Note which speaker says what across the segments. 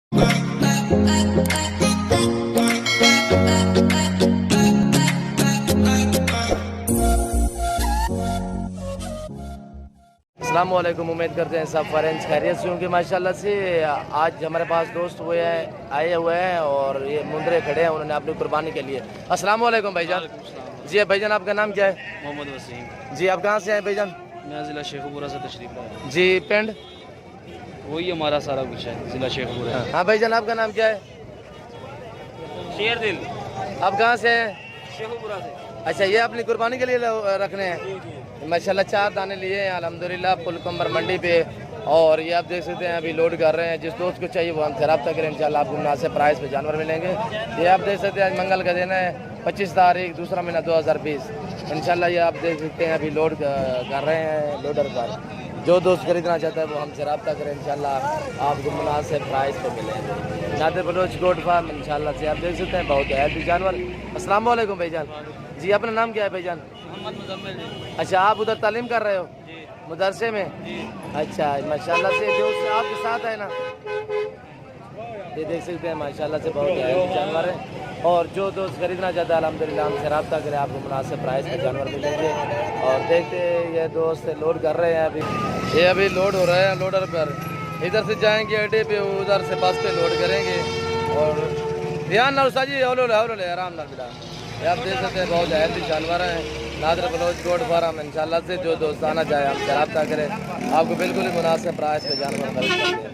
Speaker 1: अस्सलाम वालेकुम, उम्मीद करते हैं सब फ्रेंड्स खैरियत से होंगे माशाल्लाह से। आज हमारे पास दोस्त आए हुए हैं और ये मुंदरे खड़े हैं, उन्होंने अपनी कुर्बानी के लिए। अस्सलाम वालेकुम भाईजान। जी भाईजान, आपका नाम क्या है?
Speaker 2: मोहम्मद वसीम।
Speaker 1: जी, आप कहाँ से आए भाईजान?
Speaker 2: मैं ज़िला शेखपुरा से तशरीफ लाया।
Speaker 1: जी, पिंड
Speaker 2: वही हमारा सारा कुछ है, ज़िला शेखपुरा।
Speaker 1: हाँ भाईजान, आपका नाम क्या है?
Speaker 2: शेरदिल।
Speaker 1: आप कहाँ से हैं?
Speaker 2: शेखपुरा से।
Speaker 1: अच्छा, ये अपनी कुर्बानी के लिए रखने हैं माशाल्लाह। 4 दाने लिए हैं अल्हम्दुलिल्लाह फुल कंबर मंडी पे। और ये आप देख सकते हैं अभी लोड कर रहे हैं। जिस दोस्त को चाहिए वो हमसे रब्ता करें, इंशाल्लाह आपको मुनासिब प्राइस पे जानवर मिलेंगे। ये आप देख सकते हैं आज मंगल का दिन है, 25 तारीख दूसरा महीना 2020। इंशाल्लाह ये आप देख सकते हैं अभी लोड कर रहे हैं लोडर पर। जो दोस्त खरीदना चाहता है वो हमसे रब्ता करें, इंशाल्लाह आपको मुनासिब प्राइस पे मिलेंगे। नादिर बलोच गोट फार्म इंशाल्लाह से आप देख सकते हैं बहुत हेल्दी जानवर। अस्सलाम वालेकुम भाईजान। जी, अपना नाम क्या है भाईजान?
Speaker 2: मोहम्मद मुजम्मिल।
Speaker 1: अच्छा, आप उधर तालीम कर रहे हो मदरसे में? अच्छा, माशाल्लाह से दोस्त आपके साथ है ना, ये देख सकते हैं माशाल्लाह से बहुत हेल्दी जानवर है। और जो दोस्त खरीदना चाहता है अल्हम्दुलिल्लाह हमसे रब्ता करें, आपको मुनासिब प्राइस में जानवर मिलेंगे। और देखते हैं ये दोस्त लोड कर रहे हैं अभी, ये अभी लोड हो रहे हैं लोडर पर। इधर से जाएंगे अड्डे पे, उधर से बस पे लोड करेंगे। और ध्यान ना उस्ताद जी, हौले आराम ना बिला। ये आप देख सकते हैं बहुत हेल्दी जानवर हैं। नादिर बलोच गोट फार्म इंशाल्लाह से जो दोस्त आना चाहे हमसे रब्ता करें, आपको बिल्कुल ही मुनासिब प्राइस पे जानवर खरीद सकते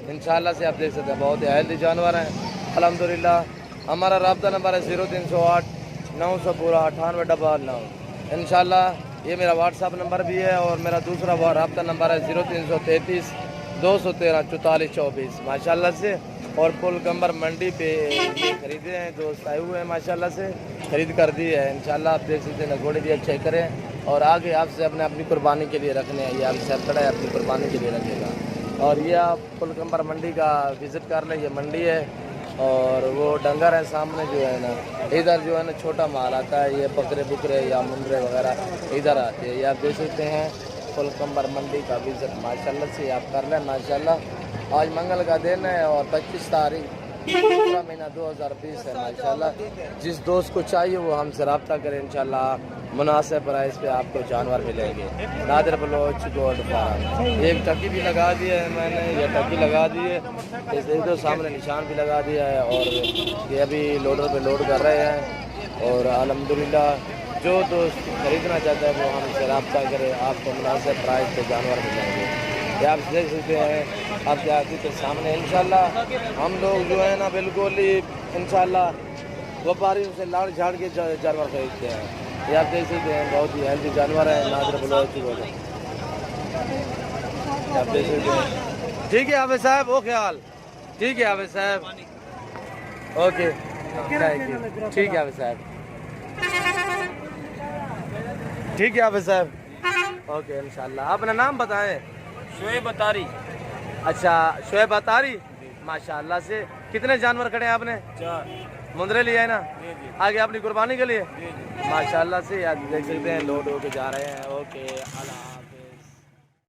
Speaker 1: हैं इंशाल्लाह से। आप देख सकते हैं बहुत हेल्दी जानवर हैं अल्हम्दुलिल्लाह। हमारा रब्ता नंबर है 0308 900 पूरा 9899। इंशाल्लाह ये मेरा व्हाट्सअप नंबर भी है और मेरा दूसरा रब्ता नंबर है 0333 213 44 24 माशाल्लाह से। और फुल कंबर मंडी पे ये खरीदे हैं, दोस्त आए हुए हैं माशाल्लाह से, खरीद कर दी है इंशाल्लाह। आप देख सकते हैं घोड़े भी अच्छे करें और आगे आपसे अपनी कुर्बानी के लिए रखने हैं। ये आपसे खड़ा है अपनी कुर्बानी के लिए रखेगा। और ये आप फुल कंबर मंडी का विज़िट कर लें, ये मंडी है। और वो डंगर है सामने जो है ना, इधर जो है ना छोटा माल आता है, ये बकरे बुकरे या मुंडरे वगैरह इधर आते हैं। ये आप देख सकते हैं फुल कंबर मंडी का विज़िट माशाल्लाह से आप कर लें माशाल्लाह। आज मंगल का दिन है और 25 तारीख दूसरा महीना 2020 है माशाल्लाह। जिस दोस्त को चाहिए वो हमसे रब्ता करें, इंशाल्लाह मुनासिब प्राइस पे आपको जानवर मिलेंगे। Nadir Baloch goat farm. एक टकी भी लगा दी है मैंने, ये टकी लगा दी है, इस देख दो सामने निशान भी लगा दिया है। और ये अभी लोडर पे लोड कर रहे हैं। और अल्हम्दुलिल्लाह जो दोस्त खरीदना चाहता है वो हमसे रब्ता करे, आपको मुनासिब प्राइस पे जानवर मिलेंगे। ये आप देख सकते हैं आपके आँखों के सामने इंशाल्लाह हम लोग जो है ना बिल्कुल ही इंशाल्लाह व्यापारियों से लाड़ झाड़ के जानवर खरीदते हैं। ये आप देख सकते हैं बहुत ही हेल्दी जानवर है नादिर बलोच की वजह। आप देख सकते हैं। ठीक है हाफिज साहब, ओ ख्याल। ठीक है हाफिज साहब, ओके थैंक यू। ठीक है हाफिज साहब, ठीक है हाफिज साहब, ओके इंशाल्लाह। अपना नाम बताएं।
Speaker 2: शोएब अतारी।
Speaker 1: अच्छा, शोएब अतारी माशाल्लाह से। कितने जानवर खड़े हैं आपने?
Speaker 2: 4
Speaker 1: मुंदरे लिए है ना?
Speaker 2: जी जी
Speaker 1: आगे अपनी कुर्बानी के लिए
Speaker 2: जी जी।
Speaker 1: माशाल्लाह से। आप देख सकते हैं लोड होके जा रहे हैं। ओके अल्लाह।